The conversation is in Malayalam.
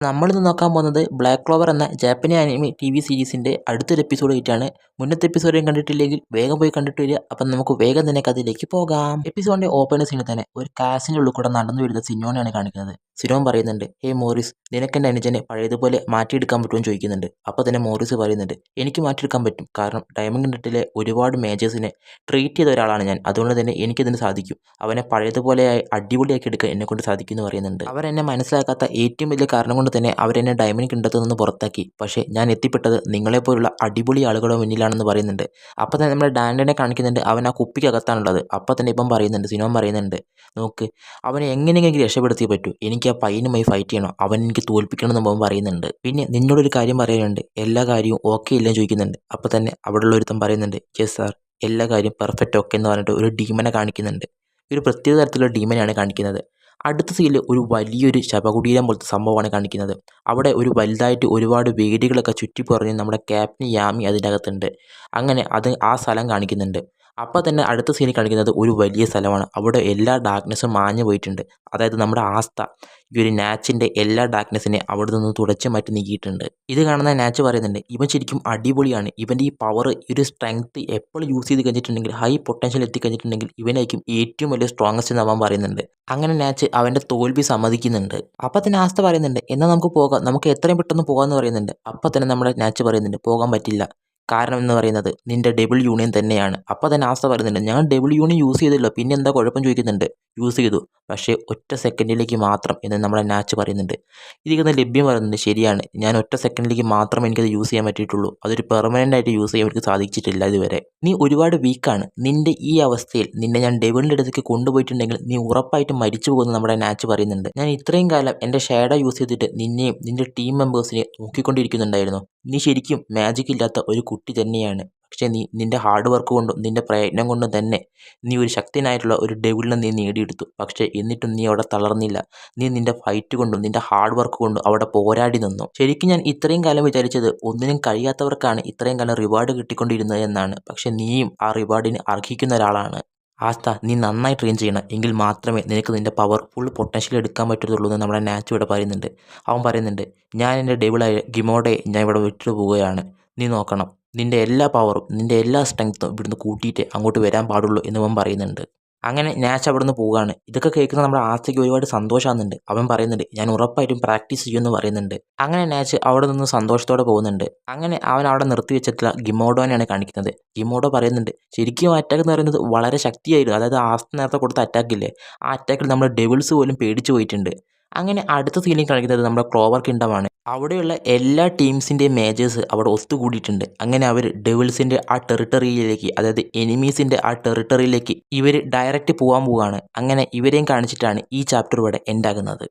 നമ്മളിന്ന് നോക്കാൻ പോകുന്നത് ബ്ലാക്ക് ക്ലോവർ എന്ന ജാപ്പനീസ് ആനിമി ടിവി സീരീസിന്റെ അടുത്തൊരു എപ്പിസോഡ് ആയിട്ടാണ്. മുന്നത്തെ എപ്പിസോഡ് കണ്ടിട്ടില്ലെങ്കിൽ വേഗം പോയി കണ്ടിട്ട് വരിക. അപ്പം നമുക്ക് വേഗം തന്നെ കഥയിലേക്ക് പോകാം. എപ്പിസോഡിന്റെ ഓപ്പണിംഗ് സീനിൽ തന്നെ ഒരു കാസിന്റെ ഉള്ളിൽ കൂടെ നടന്നു വരുന്ന സിനോനെയാണ് കാണിക്കുന്നത്. സിനോൻ പറയുന്നുണ്ട്, ഹേ മോറിസ്, നിനക്കെന്റെ അനുജനെ പഴയതുപോലെ മാറ്റിയെടുക്കാൻ പറ്റുമെന്ന് ചോദിക്കുന്നുണ്ട്. അപ്പോൾ തന്നെ മോറിസ് പറയുന്നുണ്ട്, എനിക്ക് മാറ്റിയെടുക്കാൻ പറ്റും, കാരണം ഡയമണ്ട് നെറ്റിലെ ഒരുപാട് മേജേഴ്സിനെ ട്രീറ്റ് ചെയ്ത ഒരാളാണ് ഞാൻ, അതുകൊണ്ട് തന്നെ എനിക്കതിന് സാധിക്കും. അവനെ പഴയതുപോലെ അടിപൊളിയാക്കി എടുക്കാൻ എന്നെ കൊണ്ട് സാധിക്കും എന്ന് പറയുന്നുണ്ട്. അവരെന്നെ മനസ്സിലാക്കാത്ത ഏറ്റവും വലിയ കാരണം കൊണ്ട് തന്നെ അവരെന്നെ ഡയമണ്ട് കിണ്ടത്തിൽ നിന്ന് പുറത്താക്കി. പക്ഷേ ഞാൻ എത്തിപ്പെട്ടത് നിങ്ങളെപ്പോലുള്ള അടിപൊളി ആളുകളുടെ മുന്നിലാണെന്ന് പറയുന്നുണ്ട്. അപ്പോൾ തന്നെ നമ്മുടെ ഡാൻഡനെ കാണിക്കുന്നുണ്ട്, അവൻ ആ കുപ്പിക്കകത്താണുള്ളത്. അപ്പോൾ തന്നെ ഇപ്പം പറയുന്നുണ്ട്, സിനോൻ പറയുന്നുണ്ട്, നോക്ക്, അവനെ എങ്ങനെയെങ്കിലും രക്ഷപ്പെടുത്തിയേ പറ്റൂ, എനിക്ക് ആ പയ്യനുമായി ഫൈറ്റ് ചെയ്യണം, അവൻ എനിക്ക് തോൽപ്പിക്കണം എന്ന് അവൻ പറയുന്നുണ്ട്. പിന്നെ നിന്നോടൊരു കാര്യം പറയാനുണ്ട്, എല്ലാ കാര്യവും ഓക്കെ ഇല്ലെന്ന് ചോദിക്കുന്നുണ്ട്. അപ്പോൾ തന്നെ അവിടെയുള്ള ഒരുത്തൻ പറയുന്നുണ്ട്, യെസ് സാർ, എല്ലാ കാര്യം പെർഫെക്റ്റ് ഓക്കെ എന്ന് പറഞ്ഞിട്ട് ഒരു ഡീമനെ കാണിക്കുന്നുണ്ട്. ഒരു പ്രത്യേക തരത്തിലുള്ള ഡീമനെയാണ് കാണിക്കുന്നത്. അടുത്ത സീനിൽ ഒരു വലിയൊരു ശവകുടീരം പോലത്തെ സംഭവമാണ് കാണിക്കുന്നത്. അവിടെ ഒരു വലുതായിട്ട് ഒരുപാട് വേദികളൊക്കെ ചുറ്റിപ്പറഞ്ഞ് നമ്മുടെ ക്യാപ്റ്റൻ യാമി അതിൻ്റെ അകത്തുണ്ട്. അങ്ങനെ ആ സ്ഥലം കാണിക്കുന്നുണ്ട്. അപ്പോൾ തന്നെ അടുത്ത സീനിൽ കാണിക്കുന്നത് ഒരു വലിയ സ്ഥലമാണ്. അവിടെ എല്ലാ ഡാർക്ക്നെസ്സും മാഞ്ഞു പോയിട്ടുണ്ട്. അതായത് നമ്മുടെ ആസ്ത ഈ ഒരു നാച്ചിൻ്റെ എല്ലാ ഡാർക്ക്നെസ്സിനെ അവിടെ നിന്ന് തുടച്ചു മാറ്റി നീക്കിയിട്ടുണ്ട്. ഇത് കാണുന്ന നാച്ച് പറയുന്നുണ്ട്, ഇവൻ ശരിക്കും അടിപൊളിയാണ്, ഇവൻ്റെ ഈ പവർ, ഈ ഒരു സ്ട്രെങ്ത് എപ്പോൾ യൂസ് ചെയ്ത് കഴിഞ്ഞിട്ടുണ്ടെങ്കിൽ, ഹൈ പൊട്ടൻഷ്യൽ എത്തിക്കഴിഞ്ഞിട്ടുണ്ടെങ്കിൽ ഇവനായിരിക്കും ഏറ്റവും വലിയ സ്ട്രോങ്ങസ്റ്റ് എന്ന് അവൻ പറയുന്നുണ്ട്. അങ്ങനെ നാച്ച് അവൻ്റെ തോൽവി സമ്മതിക്കുന്നുണ്ട്. അപ്പം തന്നെ ആസ്ത പറയുന്നുണ്ട്, എന്നാൽ നമുക്ക് പോകാം, നമുക്ക് എത്രയും പെട്ടെന്ന് പോകാമെന്ന് പറയുന്നുണ്ട്. അപ്പം തന്നെ നമ്മുടെ നാച്ച് പറയുന്നുണ്ട്, പോകാൻ പറ്റില്ല, കാരണം എന്ന് പറയുന്നത് നിൻ്റെ ഡബിൾ യൂണിയൻ തന്നെയാണ്. അപ്പോൾ തന്നെ ആസ്ത പറയുന്നുണ്ട്, ഞാൻ ഡബിൾ യൂണിയൻ യൂസ് ചെയ്തില്ല, പിന്നെ എന്താ കുഴപ്പം ചോദിക്കുന്നുണ്ട്. യൂസ് ചെയ്തു, പക്ഷേ ഒറ്റ സെക്കൻഡിലേക്ക് മാത്രം എന്ന് നമ്മുടെ നാച്ച് പറയുന്നുണ്ട്. ഇതിൽ ലഭ്യം പറയുന്നുണ്ട്, ശരിയാണ്, ഞാൻ ഒറ്റ സെക്കൻഡിലേക്ക് മാത്രമേ എനിക്കത് യൂസ് ചെയ്യാൻ പറ്റിയിട്ടുള്ളൂ, അതൊരു പെർമനൻ്റ് ആയിട്ട് യൂസ് ചെയ്യാൻ എനിക്ക് സാധിച്ചിട്ടില്ല ഇതുവരെ. നീ ഒരുപാട് വീക്കാണ്, നിൻ്റെ ഈ അവസ്ഥയിൽ നിന്നെ ഞാൻ ഡെവിളിൻ്റെ അടുത്തേക്ക് കൊണ്ടുപോയിട്ടുണ്ടെങ്കിൽ നീ ഉറപ്പായിട്ടും മരിച്ചു പോകുമെന്ന് നമ്മുടെ നാച്ച് പറയുന്നുണ്ട്. ഞാൻ ഇത്രയും കാലം എൻ്റെ ഷാഡോ യൂസ് ചെയ്തിട്ട് നിന്നെയും നിൻ്റെ ടീം മെമ്പേഴ്സിനെ നോക്കിക്കൊണ്ടിരിക്കുന്നുണ്ടായിരുന്നു. നീ ശരിക്കും മാജിക് ഇല്ലാത്ത ഒരു കുട്ടി തന്നെയാണ്. പക്ഷേ നീ നിൻ്റെ ഹാർഡ് വർക്ക് കൊണ്ടും നിൻ്റെ പ്രയത്നം കൊണ്ടും തന്നെ നീ ഒരു ശക്തനായിട്ടുള്ള ഒരു ഡെവിളിനെ നീ നേടിയെടുത്തു. പക്ഷേ എന്നിട്ടും നീ അവിടെ തളർന്നില്ല. നീ നിൻ്റെ ഫൈറ്റ് കൊണ്ടും നിൻ്റെ ഹാർഡ് വർക്ക് കൊണ്ടും അവിടെ പോരാടി നിന്നു. ശരിക്കും ഞാൻ ഇത്രയും കാലം വിചാരിച്ചത് ഒന്നിനും കഴിയാത്തവർക്കാണ് ഇത്രയും കാലം റിവാർഡ് കിട്ടിക്കൊണ്ടിരുന്നത് എന്നാണ്. പക്ഷേ നീയും ആ റിവാർഡിന് അർഹിക്കുന്ന ഒരാളാണ്. ആസ്ത, നീ നന്നായി ട്രെയിൻ ചെയ്യണം, എങ്കിൽ മാത്രമേ നിനക്ക് നിൻ്റെ പവർ ഫുൾ പൊട്ടൻഷ്യൽ എടുക്കാൻ പറ്റത്തുള്ളൂ എന്ന് നമ്മുടെ നാച്ച് ഇവിടെ പറയുന്നുണ്ട്. അവൻ പറയുന്നുണ്ട്, ഞാൻ എൻ്റെ ഡെവിളായ ഗിമോഡയെ ഞാൻ ഇവിടെ വിട്ടു പോവുകയാണ്. നീ നോക്കണം, നിൻ്റെ എല്ലാ പവറും നിൻ്റെ എല്ലാ സ്ട്രെങ്ത്തും ഇവിടുന്ന് കൂട്ടിയിട്ട് അങ്ങോട്ട് വരാൻ പാടുള്ളൂ എന്ന് അവൻ പറയുന്നുണ്ട്. അങ്ങനെ നാച്ച് അവിടെ നിന്ന് പോവുകയാണ്. ഇതൊക്കെ കേൾക്കുന്ന നമ്മുടെ ആസ്തയ്ക്ക് ഒരുപാട് സന്തോഷമാകുന്നുണ്ട്. അവൻ പറയുന്നുണ്ട്, ഞാൻ ഉറപ്പായിട്ടും പ്രാക്ടീസ് ചെയ്യുമെന്ന് പറയുന്നുണ്ട്. അങ്ങനെ നാച്ച് അവിടെ നിന്ന് സന്തോഷത്തോടെ പോകുന്നുണ്ട്. അങ്ങനെ അവൻ അവിടെ നിർത്തി വെച്ചിട്ടുള്ള ഗിമോഡോനെയാണ് കാണിക്കുന്നത്. ഗിമോഡോ പറയുന്നുണ്ട്, ശരിക്കും അറ്റാക്ക് എന്ന് പറയുന്നത് വളരെ ശക്തിയായിരുന്നു. അതായത് ആസ്ത നേരത്തെ കൊടുത്ത അറ്റാക്കില്ലേ, ആ അറ്റാക്കിൽ നമ്മുടെ ഡെവിൾസ് പോലും പേടിച്ചു പോയിട്ടുണ്ട്. അങ്ങനെ അടുത്ത സീനിൽ കാണിക്കുന്നത് നമ്മുടെ ക്ലോവർ കിങ്ഡമാണ്. അവിടെയുള്ള എല്ലാ ടീംസിൻ്റെയും മേജേഴ്സ് അവിടെ ഒത്തുകൂടിയിട്ടുണ്ട്. അങ്ങനെ അവർ ഡെവിൾസിൻ്റെ ആ ടെറിട്ടറിയിലേക്ക്, അതായത് എനിമീസിൻ്റെ ആ ടെറിട്ടറിയിലേക്ക് ഇവർ ഡയറക്റ്റ് പോകാൻ പോവുകയാണ്. അങ്ങനെ ഇവരെയും കാണിച്ചിട്ടാണ് ഈ ചാപ്റ്റർ ഇവിടെ എൻഡ് ആകുന്നത്.